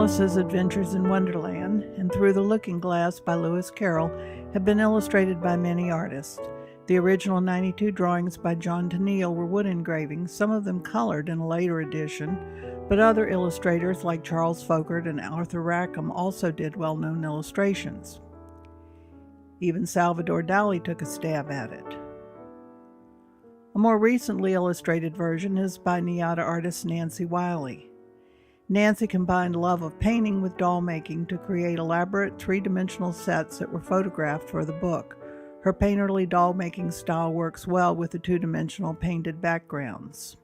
Alice's Adventures in Wonderland and Through the Looking Glass by Lewis Carroll have been illustrated by many artists. The original 92 drawings by John Tenniel were wood engravings, some of them colored in a later edition, but other illustrators like Charles Folkert and Arthur Rackham also did well-known illustrations. Even Salvador Dali took a stab at it. A more recently illustrated version is by NIADA artist Nancy Wiley. Nancy combined love of painting with doll making to create elaborate three-dimensional sets that were photographed for the book. Her painterly doll making style works well with the two-dimensional painted backgrounds.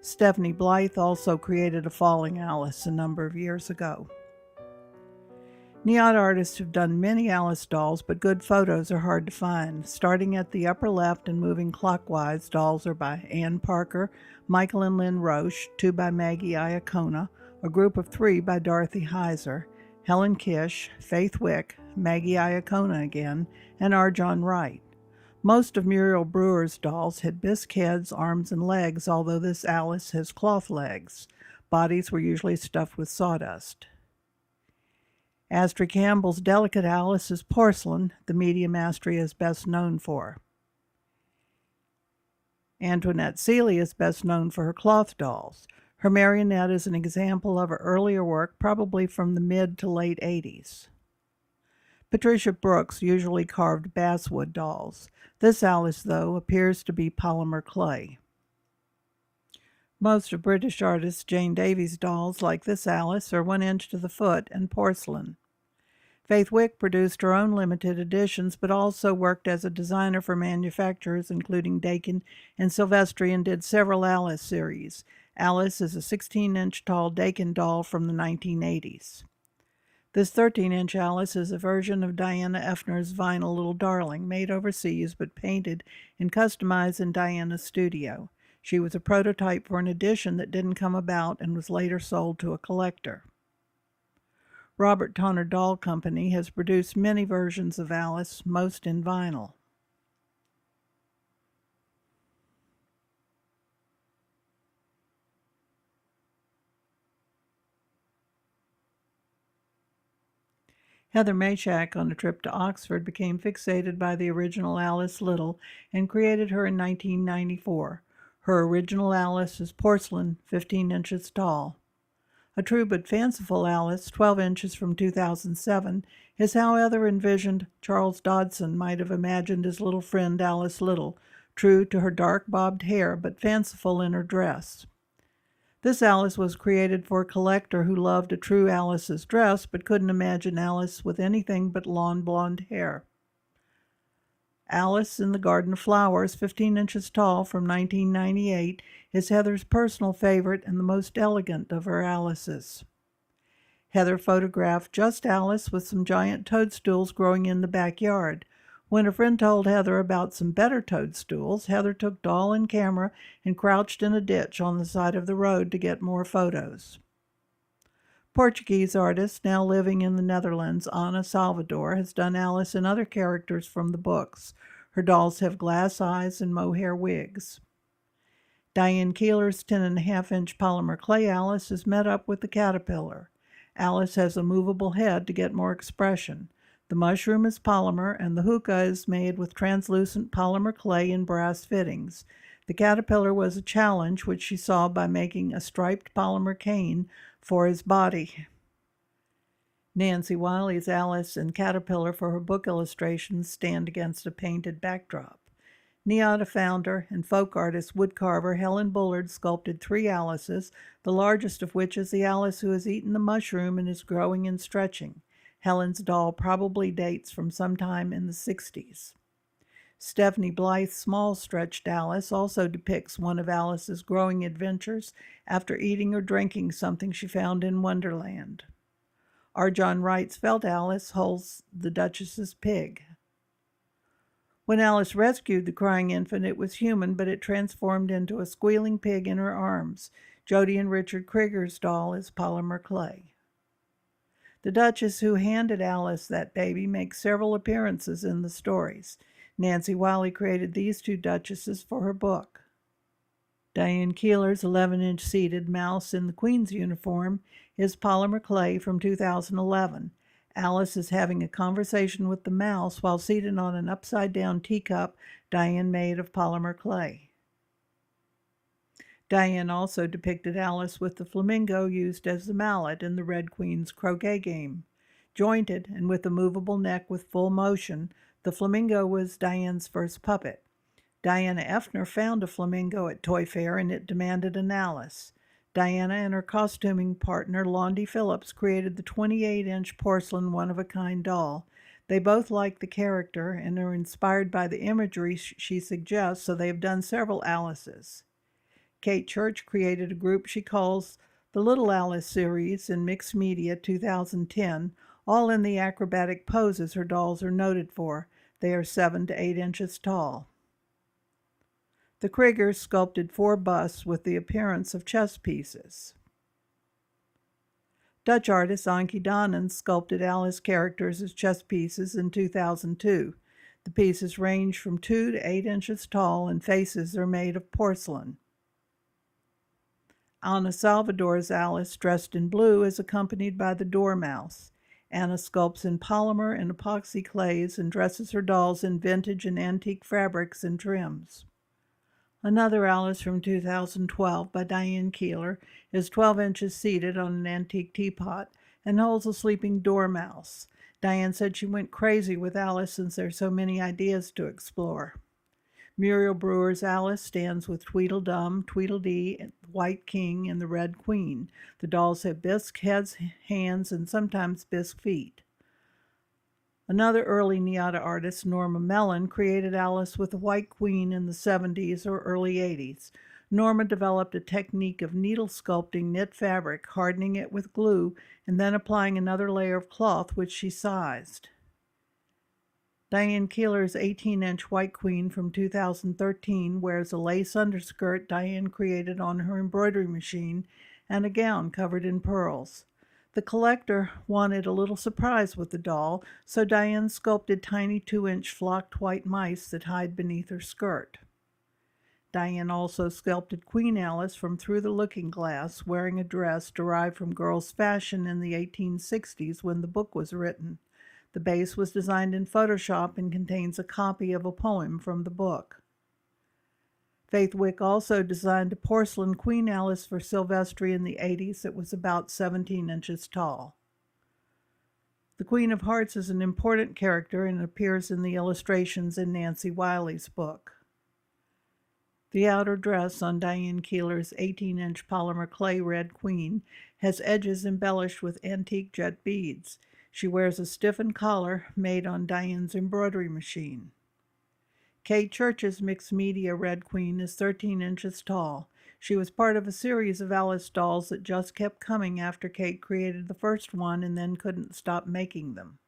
Stephanie Blythe also created a falling Alice a number of years ago. NIADA artists have done many Alice dolls, but good photos are hard to find. Starting at the upper left and moving clockwise, dolls are by Ann Parker, Michael and Lynn Roche, 2 by Maggie Iacona, a group of 3 by Dorothy Heiser, Helen Kish, Faith Wick, Maggie Iacona again, and R. John Wright. Most of Muriel Brewer's dolls had bisque heads, arms, and legs, although this Alice has cloth legs. Bodies were usually stuffed with sawdust. Astrid Campbell's delicate Alice is porcelain, the medium Astrid is best known for. Antoinette Seeley is best known for her cloth dolls. Her marionette is an example of her earlier work, probably from the mid to late 80s. Patricia Brooks usually carved basswood dolls. This Alice, though, appears to be polymer clay. Most of British artist Jane Davies' dolls, like this Alice, are 1 inch to the foot and porcelain. Faith Wick produced her own limited editions, but also worked as a designer for manufacturers including Dakin and Silvestri, and did several Alice series. Alice is a 16-inch tall Dakin doll from the 1980s. This 13-inch Alice is a version of Diana Effner's vinyl Little Darling, made overseas but painted and customized in Diana's studio. She was a prototype for an edition that didn't come about and was later sold to a collector. Robert Tonner Doll Company has produced many versions of Alice, most in vinyl. Heather Machak, on a trip to Oxford, became fixated by the original Alice Little and created her in 1994. Her original Alice is porcelain, 15 inches tall. A true but fanciful Alice, 12 inches from 2007, is how Heather envisioned Charles Dodson might have imagined his little friend Alice Little, true to her dark bobbed hair but fanciful in her dress. This Alice was created for a collector who loved a true Alice's dress but couldn't imagine Alice with anything but lawn blonde hair. Alice in the Garden of Flowers, 15 inches tall, from 1998, is Heather's personal favorite and the most elegant of her Alices. Heather photographed just Alice with some giant toadstools growing in the backyard. When a friend told Heather about some better toadstools, Heather took doll and camera and crouched in a ditch on the side of the road to get more photos. Portuguese artist, now living in the Netherlands, Ana Salvador, has done Alice and other characters from the books. Her dolls have glass eyes and mohair wigs. Diane Keeler's 10.5-inch polymer clay Alice is met up with the caterpillar. Alice has a movable head to get more expression. The mushroom is polymer, and the hookah is made with translucent polymer clay and brass fittings. The caterpillar was a challenge, which she solved by making a striped polymer cane for his body. Nancy Wiley's Alice and Caterpillar for her book illustrations stand against a painted backdrop. NIADA founder and folk artist woodcarver Helen Bullard sculpted 3 Alices, the largest of which is the Alice who has eaten the mushroom and is growing and stretching. Helen's doll probably dates from sometime in the 60s. Stephanie Blythe's small stretched Alice also depicts one of Alice's growing adventures after eating or drinking something she found in Wonderland. R. John Wright's felt Alice holds the Duchess's pig. When Alice rescued the crying infant, it was human, but it transformed into a squealing pig in her arms. Jody and Richard Krieger's doll is polymer clay. The Duchess who handed Alice that baby makes several appearances in the stories. Nancy Wiley created these 2 duchesses for her book. Diane Keeler's 11-inch seated mouse in the Queen's uniform is polymer clay from 2011. Alice is having a conversation with the mouse while seated on an upside-down teacup Diane made of polymer clay. Diane also depicted Alice with the flamingo used as the mallet in the Red Queen's croquet game. Jointed and with a movable neck with full motion, the flamingo was Diane's first puppet. Diana Effner found a flamingo at Toy Fair and it demanded an Alice. Diana and her costuming partner, Londi Phillips, created the 28-inch porcelain one-of-a-kind doll. They both like the character and are inspired by the imagery she suggests, so they have done several Alices. Kate Church created a group she calls the Little Alice series in Mixed Media 2010, all in the acrobatic poses her dolls are noted for. They are 7 to 8 inches tall. The Kriegers sculpted 4 busts with the appearance of chess pieces. Dutch artist Ankie Donnen sculpted Alice characters as chess pieces in 2002. The pieces range from 2 to 8 inches tall and faces are made of porcelain. Anna Salvador's Alice, dressed in blue, is accompanied by the dormouse. Anna sculpts in polymer and epoxy clays and dresses her dolls in vintage and antique fabrics and trims. Another Alice from 2012 by Diane Keeler is 12 inches seated on an antique teapot and holds a sleeping dormouse. Diane said she went crazy with Alice since there are so many ideas to explore. Muriel Brewer's Alice stands with Tweedledum, Tweedledee, the White King, and the Red Queen. The dolls have bisque heads, hands, and sometimes bisque feet. Another early NIADA artist, Norma Mellon, created Alice with the White Queen in the 70s or early 80s. Norma developed a technique of needle sculpting knit fabric, hardening it with glue, and then applying another layer of cloth which she sized. Diane Keeler's 18-inch White Queen from 2013 wears a lace underskirt Diane created on her embroidery machine and a gown covered in pearls. The collector wanted a little surprise with the doll, so Diane sculpted tiny 2-inch flocked white mice that hide beneath her skirt. Diane also sculpted Queen Alice from Through the Looking Glass, wearing a dress derived from girls' fashion in the 1860s when the book was written. The base was designed in Photoshop and contains a copy of a poem from the book. Faith Wick also designed a porcelain Queen Alice for Silvestri in the 80s that was about 17 inches tall. The Queen of Hearts is an important character and appears in the illustrations in Nancy Wiley's book. The outer dress on Diane Keeler's 18-inch polymer clay Red Queen has edges embellished with antique jet beads. She wears a stiffened collar made on Diane's embroidery machine. Kate Church's Mixed Media Red Queen is 13 inches tall. She was part of a series of Alice dolls that just kept coming after Kate created the first one and then couldn't stop making them.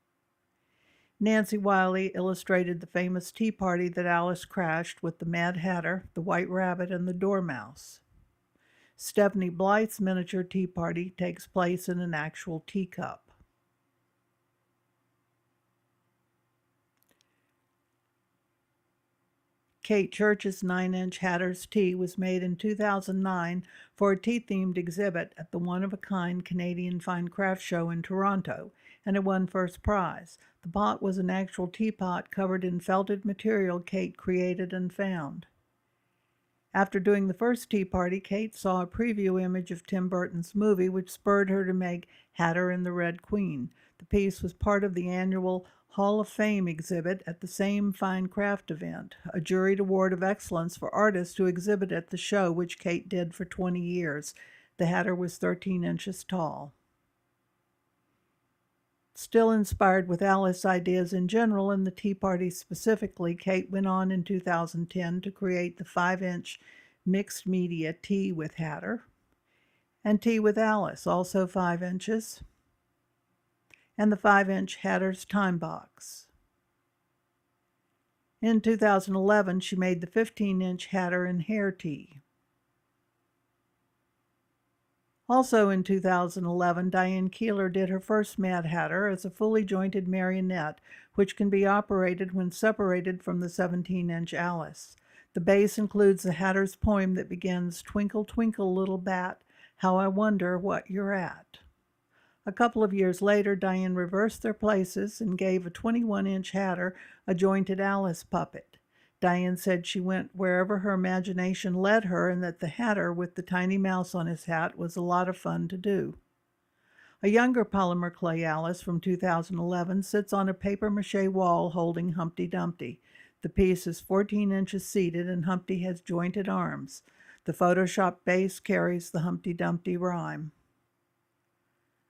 Nancy Wiley illustrated the famous tea party that Alice crashed with the Mad Hatter, the White Rabbit, and the Dormouse. Stephanie Blythe's miniature tea party takes place in an actual teacup. Kate Church's 9-inch Hatter's Tea was made in 2009 for a tea-themed exhibit at the one-of-a-kind Canadian Fine Craft Show in Toronto, and it won first prize. The pot was an actual teapot covered in felted material Kate created and found. After doing the first tea party, Kate saw a preview image of Tim Burton's movie, which spurred her to make Hatter and the Red Queen. The piece was part of the annual Hall of Fame exhibit at the same fine craft event, a juried award of excellence for artists who exhibit at the show, which Kate did for 20 years. The Hatter was 13 inches tall. Still inspired with Alice ideas in general and the tea party specifically, Kate went on in 2010 to create the 5-inch Mixed Media Tea with Hatter and Tea with Alice, also 5 inches, and the 5-inch Hatter's Time Box. In 2011, she made the 15-inch Hatter and Hair Tea. Also in 2011, Diane Keeler did her first Mad Hatter as a fully jointed marionette, which can be operated when separated from the 17-inch Alice. The base includes the Hatter's poem that begins, "Twinkle, twinkle, little bat, how I wonder what you're at." A couple of years later, Diane reversed their places and gave a 21-inch Hatter a jointed Alice puppet. Diane said she went wherever her imagination led her and that the Hatter with the tiny mouse on his hat was a lot of fun to do. A younger polymer clay Alice from 2011 sits on a papier-mâché wall holding Humpty Dumpty. The piece is 14 inches seated and Humpty has jointed arms. The Photoshop base carries the Humpty Dumpty rhyme.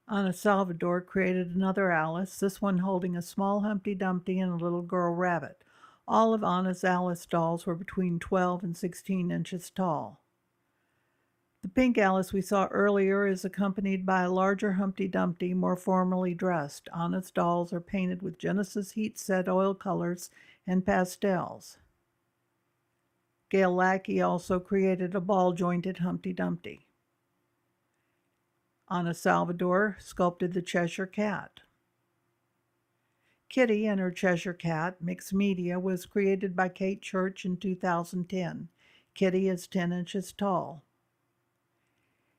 Ana Salvador created another Alice, this one holding a small Humpty Dumpty and a little girl rabbit. All of Ana's Alice dolls were between 12 and 16 inches tall. The pink Alice we saw earlier is accompanied by a larger Humpty Dumpty, more formally dressed. Ana's dolls are painted with Genesis heat-set oil colors and pastels. Gail Lackey also created a ball-jointed Humpty Dumpty. Ana Salvador sculpted the Cheshire Cat. Kitty and her Cheshire Cat, mixed media, was created by Kate Church in 2010. Kitty is 10 inches tall.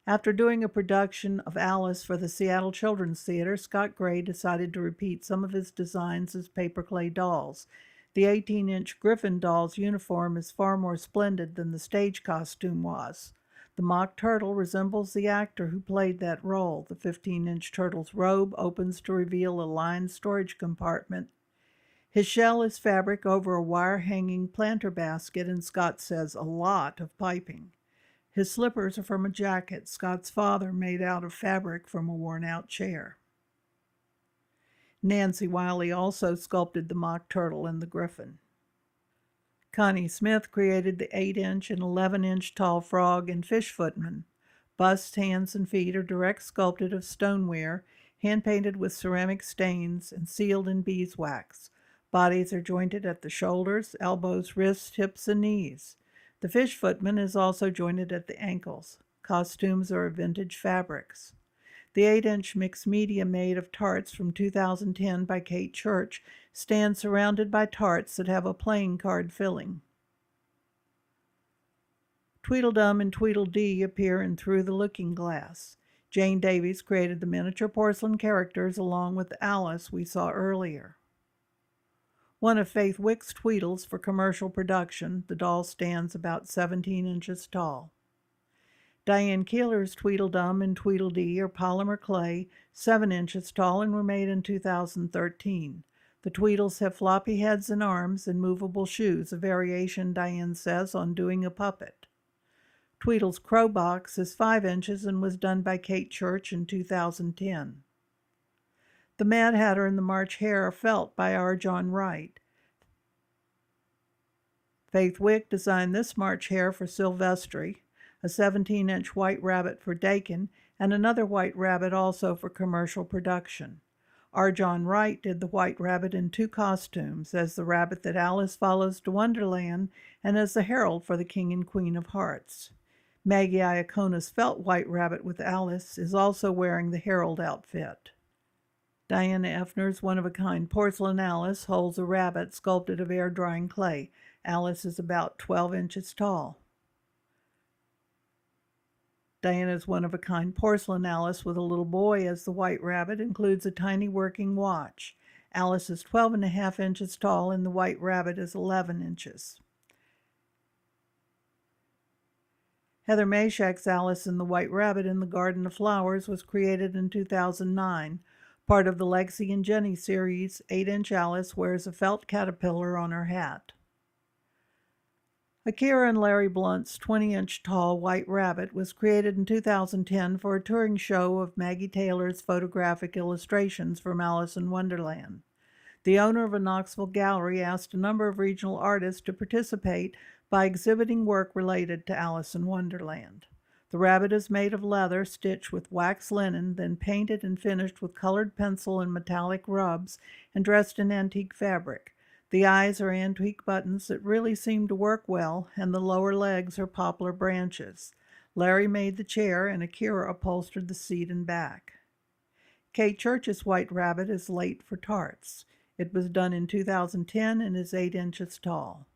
After doing a production of Alice for the Seattle Children's Theater, Scott Gray decided to repeat some of his designs as paper-clay dolls. The 18-inch Griffin doll's uniform is far more splendid than the stage costume was. The mock turtle resembles the actor who played that role. The 15-inch turtle's robe opens to reveal a lined storage compartment. His shell is fabric over a wire-hanging planter basket, and Scott says a lot of piping. His slippers are from a jacket Scott's father made out of fabric from a worn-out chair. Nancy Wiley also sculpted the mock turtle and the griffin. Connie Smith created the 8-inch and 11-inch tall frog and fish footman. Busts, hands, and feet are direct sculpted of stoneware, hand-painted with ceramic stains and sealed in beeswax. Bodies are jointed at the shoulders, elbows, wrists, hips, and knees. The fish footman is also jointed at the ankles. Costumes are of vintage fabrics. The 8-inch mixed media made of tarts from 2010 by Kate Church stands surrounded by tarts that have a playing card filling. Tweedledum and Tweedledee appear in Through the Looking Glass. Jane Davies created the miniature porcelain characters along with Alice we saw earlier. One of Faith Wick's Tweedles for commercial production, the doll stands about 17 inches tall. Diane Keeler's Tweedledum and Tweedledee are polymer clay, 7 inches tall, and were made in 2013. The Tweedles have floppy heads and arms and movable shoes, a variation, Diane says, on doing a puppet. Tweedle's Crow Box is 5 inches and was done by Kate Church in 2010. The Mad Hatter and the March Hare are felt by R. John Wright. Faith Wick designed this March Hare for Silvestri, a 17-inch white rabbit for Dakin, and another white rabbit also for commercial production. R. John Wright did the white rabbit in 2 costumes, as the rabbit that Alice follows to Wonderland and as the herald for the King and Queen of Hearts. Maggie Iacona's felt white rabbit with Alice is also wearing the herald outfit. Diana Effner's one-of-a-kind porcelain Alice holds a rabbit sculpted of air-drying clay. Alice is about 12 inches tall. Diana's one-of-a-kind porcelain Alice with a little boy as the white rabbit includes a tiny working watch. Alice is 12.5 inches tall and the white rabbit is 11 inches. Heather Mashak's Alice and the White Rabbit in the Garden of Flowers was created in 2009. Part of the Lexi and Jenny series, 8-inch Alice wears a felt caterpillar on her hat. Akira and Larry Blunt's 20-inch tall White Rabbit was created in 2010 for a touring show of Maggie Taylor's photographic illustrations from Alice in Wonderland. The owner of a Knoxville gallery asked a number of regional artists to participate by exhibiting work related to Alice in Wonderland. The rabbit is made of leather stitched with wax linen, then painted and finished with colored pencil and metallic rubs, and dressed in antique fabric. The eyes are antique buttons that really seem to work well, and the lower legs are poplar branches. Larry made the chair, and Akira upholstered the seat and back. Kate Church's White Rabbit is late for tarts. It was done in 2010 and is 8 inches tall.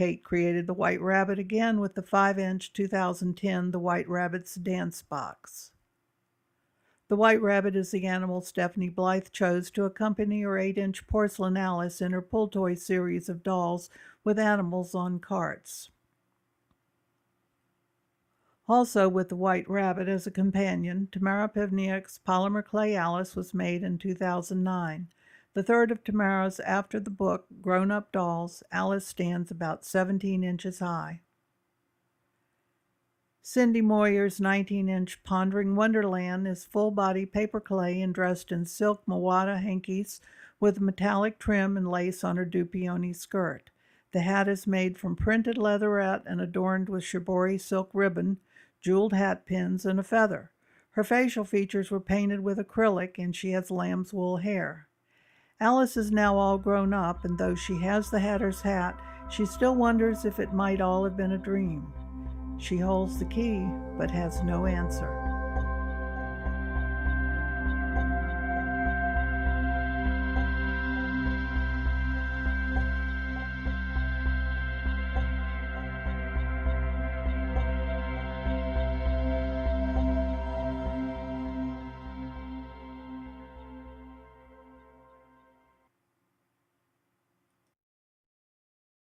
Kate created the White Rabbit again with the 5-inch 2010 The White Rabbit's Dance Box. The White Rabbit is the animal Stephanie Blythe chose to accompany her 8-inch porcelain Alice in her Pull Toy series of dolls with animals on carts. Also with the White Rabbit as a companion, Tamara Pevniak's polymer clay Alice was made in 2009. The third of Tamara's after the book, Grown-Up Dolls, Alice stands about 17 inches high. Cindy Moyer's 19-inch Pondering Wonderland is full-body paper clay and dressed in silk Mawada hankies with metallic trim and lace on her dupioni skirt. The hat is made from printed leatherette and adorned with shibori silk ribbon, jeweled hat pins, and a feather. Her facial features were painted with acrylic, and she has lamb's wool hair. Alice is now all grown up, and though she has the Hatter's hat, she still wonders if it might all have been a dream. She holds the key, but has no answer.